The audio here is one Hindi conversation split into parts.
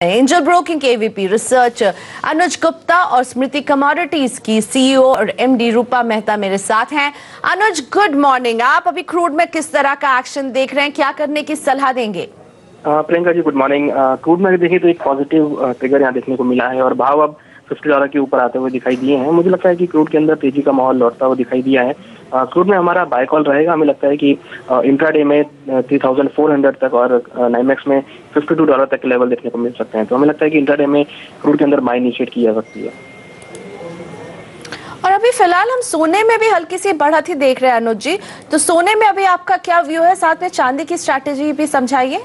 एंजल ब्रोकिंग के एवीपी रिसर्च अनुज गुप्ता और स्मृति कमोडिटीज की सीईओ और एमडी रूपा मेहता मेरे साथ हैं। अनुज, गुड मॉर्निंग। आप अभी क्रूड में किस तरह का एक्शन देख रहे हैं, क्या करने की सलाह देंगे? Priyanka ji, good morning. Crude में देखें तो एक पॉजिटिव ट्रिगर यहाँ देखने को मिला है और भाव अब $50 के ऊपर आते हुए दिखाई दिए हैं। मुझे लगता है कि क्रूड के अंदर तेजी का माहौल लौटता हुआ दिखाई दिया है। क्रूड में हमारा बाय कॉल रहेगा। हमें लगता है कि इंट्राडे में 3400 तक और नाइमेक्स में $52 तक के लेवल देखने को मिल सकते हैं। तो हमें लगता है कि इंट्राडे में क्रूड के अंदर बाय इनिशिएट की जा सकती है। और अभी फिलहाल हम सोने में भी हल्की सी बढ़त ही देख रहे हैं अनुज जी, तो सोने में अभी आपका क्या व्यू है? साथ में चांदी की स्ट्रैटेजी भी समझाइए।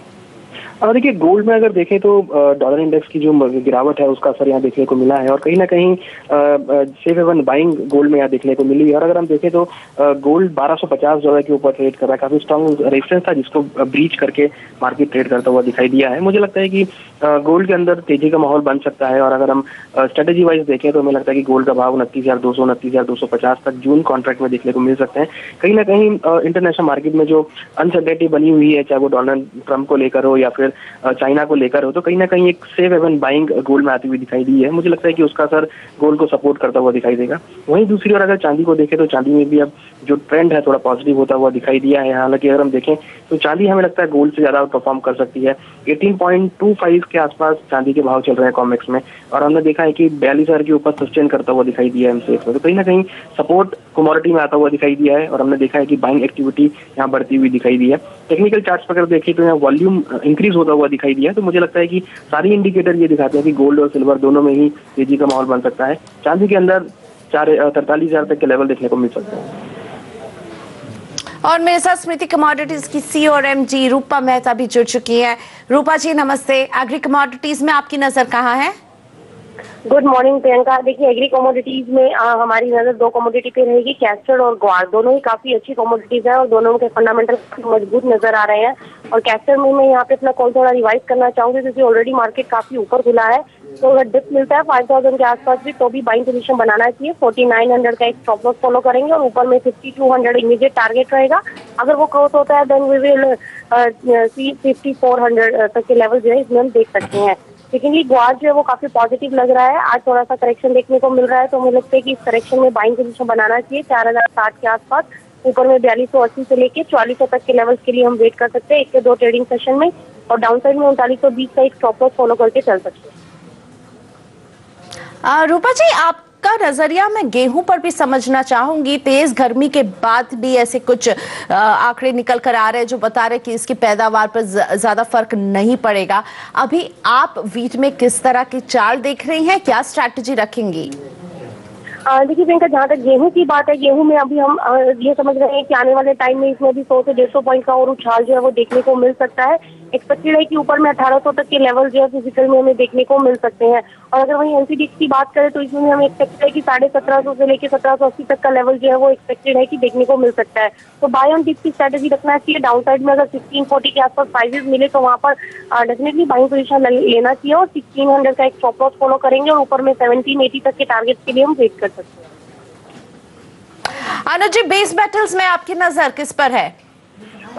देखिए, गोल्ड में अगर देखें तो डॉलर इंडेक्स की जो गिरावट है उसका असर यहाँ देखने को मिला है और कहीं ना कहीं सेफ हेवन बाइंग गोल्ड में यहाँ देखने को मिली है। और अगर हम देखें तो गोल्ड $1250 के ऊपर ट्रेड कर रहा है। काफी स्ट्रॉन्ग रेजिस्टेंस था जिसको ब्रीच करके मार्केट ट्रेड करता हुआ दिखाई दिया है। मुझे लगता है कि गोल्ड के अंदर तेजी का माहौल बन सकता है और अगर हम स्ट्रेटेजी वाइज देखें तो हमें लगता है कि गोल्ड का भाव 29,200 29,250 तक जून कॉन्ट्रैक्ट में देखने को मिल सकते हैं। कहीं ना कहीं इंटरनेशनल मार्केट में जो अनसर्टेनिटी बनी हुई है, चाहे वो डोनाल्ड ट्रंप को लेकर हो या फिर चाइना को लेकर हो, तो कहीं ना कहीं एक सेफ हेवन बाइंग गोल्ड में आती हुई दिखाई दी है। मुझे लगता है कि उसका असर गोल्ड को सपोर्ट करता हुआ दिखाई देगा। वहीं दूसरी ओर अगर चांदी को देखें तो चांदी में भी अब जो ट्रेंड है थोड़ा पॉजिटिव होता हुआ दिखाई दिया है। हालांकि अगर हम देखें तो चांदी हमें लगता है गोल्ड से ज्यादा परफॉर्म कर सकती है। 18.25 के आसपास चांदी के भाव चल रहे हैं कॉमेक्स में और हमने देखा है कि 42,000 के ऊपर सस्टेन करता हुआ दिखाई दिया है एमसीएक्स में। तो कहीं ना कहीं सपोर्ट कमोडिटी में आता हुआ दिखाई दिया है और हमने देखा है कि बाइंग एक्टिविटी यहाँ बढ़ती हुई दिखाई दी है। टेक्निकल चार्ट्स पर अगर देखें तो यहाँ वॉल्यूम इंक्रीज होता हुआ दिखाई दिया है। तो मुझे लगता है कि सारी इंडिकेटर ये दिखाते हैं कि गोल्ड और सिल्वर दोनों में ही तेजी का माहौल बन सकता है। चांदी के अंदर 43,000 तक के लेवल देखने को मिल सकते हैं। और मेरे साथ स्मृति कमोडिटीज की सीईओ और एमडी रूपा मेहता भी जुड़ चुकी है। रूपा जी नमस्ते। एग्री कमोडिटीज में आपकी नजर कहाँ है? Good morning Priyanka. देखिए, एग्री कमोडिटीज में हमारी नजर दो कमोडिटी पे रहेगी, कैस्टर और ग्वार। दोनों ही काफी अच्छी कमोडिटीज हैं और दोनों के फंडामेंटल मजबूत नजर आ रहे हैं। और कैस्टर में मैं यहाँ पे अपना कॉल थोड़ा रिवाइज करना चाहूंगी क्योंकि ऑलरेडी मार्केट काफी ऊपर खुला है। तो अगर डिप मिलता है 5,000 के आसपास भी तो भी बाइंग पोजीशन बनाना चाहिए। 4900 का एक स्टॉप लॉस फॉलो करेंगे और ऊपर में 5200 इमीडिएट टारगेट रहेगा। अगर वो क्रॉस होता है देन वी विल सी 5400 तक के लेवल जो है इसमें हम देख सकते हैं। लेकिन ये ग्वार जो है वो काफी पॉजिटिव लग रहा है। आज थोड़ा सा करेक्शन देखने को मिल रहा है तो मुझे लगता है कि इस करेक्शन में बाइंग पोजीशन बनाना चाहिए 4060 के आसपास। ऊपर में 4280 से लेके 4400 तक के लेवल्स के लिए हम वेट कर सकते हैं 1 से 2 ट्रेडिंग सेशन में। और डाउन साइड में 3920 का एक स्टॉप लॉस फॉलो करके चल सकते हैं। रूपा जी, आपका नजरिया मैं गेहूं पर भी समझना चाहूंगी। तेज गर्मी के बाद भी ऐसे कुछ आंकड़े निकल कर आ रहे हैं जो बता रहे हैं कि इसकी पैदावार पर ज्यादा फर्क नहीं पड़ेगा। अभी आप वीट में किस तरह की चाल देख रही हैं, क्या स्ट्रैटेजी रखेंगी? देखिए प्रियंका, जहाँ तक गेहूं की बात है, गेहूं में अभी हम ये समझ रहे हैं कि आने वाले टाइम में इसमें भी 100 से 150 पॉइंट का और उछाल जो है वो देखने को मिल सकता है। एक्सपेक्टेड है कि ऊपर में 1800 तक के लेवल जो है फिजिकल में हमें देखने को मिल सकते हैं। और अगर वहीं एनसीडीएक्स की बात करें तो इसमें हमें एक्सपेक्टेड है कि 1750 से लेकर 1780 तक का लेवल जो है वो एक्सपेक्टेड है कि देखने को मिल सकता है। तो बाय ऑन डिप की स्ट्रेटेजी रखना चाहिए। डाउन साइड में अगर 1640 के आसपास प्राइसेस मिले तो वहाँ पर डेफिनेटली बाइंग पोजीशन लेना चाहिए और 1600 का एक स्टॉप लॉस फॉलो करेंगे और ऊपर में 1780 तक के टारगेट के लिए हम वेट कर सकते हैं। अनुज जी, बेस मेटल्स में आपकी नजर किस पर है?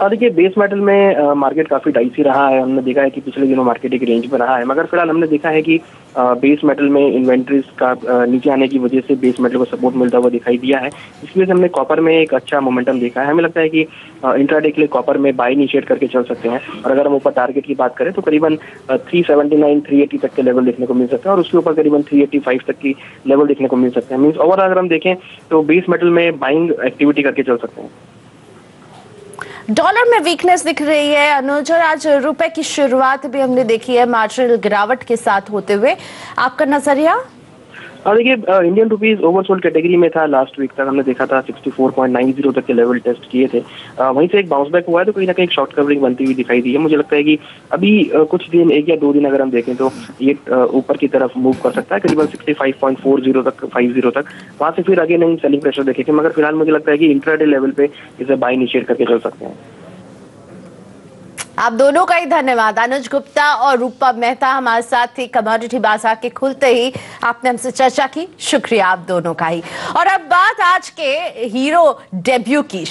देखिए, बेस मेटल में मार्केट काफी डाइसी रहा है। हमने देखा है कि पिछले दिनों मार्केट एक रेंज में रहा है, मगर फिलहाल हमने देखा है कि बेस मेटल में इन्वेंट्रीज का नीचे आने की वजह से बेस मेटल को सपोर्ट मिलता हुआ दिखाई दिया है। इसकी वजह से हमने कॉपर में एक अच्छा मोमेंटम देखा है। हमें लगता है कि इंट्राडे के लिए कॉपर में बाय इनिशिएट करके चल सकते हैं। और अगर हम ऊपर टारगेट की बात करें तो करीबन 379 380 तक के लेवल देखने को मिल सकते हैं और उसके ऊपर करीबन 385 तक की लेवल देखने को मिल सकते हैं। मीन्स ओवरऑल अगर हम देखें तो बेस मेटल में बाइंग एक्टिविटी करके चल सकते हैं। डॉलर में वीकनेस दिख रही है अनुज, और आज रुपए की शुरुआत भी हमने देखी है मार्जिनल गिरावट के साथ होते हुए। आपका नजरिया? देखिए, इंडियन रुपीज ओवरसोल्ड कैटेगरी में था। लास्ट वीक तक हमने देखा था 64.90 तक के लेवल टेस्ट किए थे। वहीं से एक बाउंस बैक हुआ है तो कहीं ना कहीं एक शॉर्ट कवरिंग बनती हुई दिखाई दी है। मुझे लगता है कि अभी कुछ दिन, 1 या 2 दिन अगर हम देखें तो ये ऊपर की तरफ मूव कर सकता है करीबन 65.40 तक 50 तक। वहां से फिर अगेन हम सेलिंग प्रेशर देखेंगे, मगर फिलहाल मुझे लगता है कि इंट्राडे लेवल पे इसे बाय इनिशिएट करके चल सकते हैं। आप दोनों का ही धन्यवाद। अनुज गुप्ता और रूपा मेहता हमारे साथ थी। कमोडिटी बाजार के खुलते ही आपने हमसे चर्चा की, शुक्रिया आप दोनों का ही। और अब बात आज के हीरो डेब्यू की।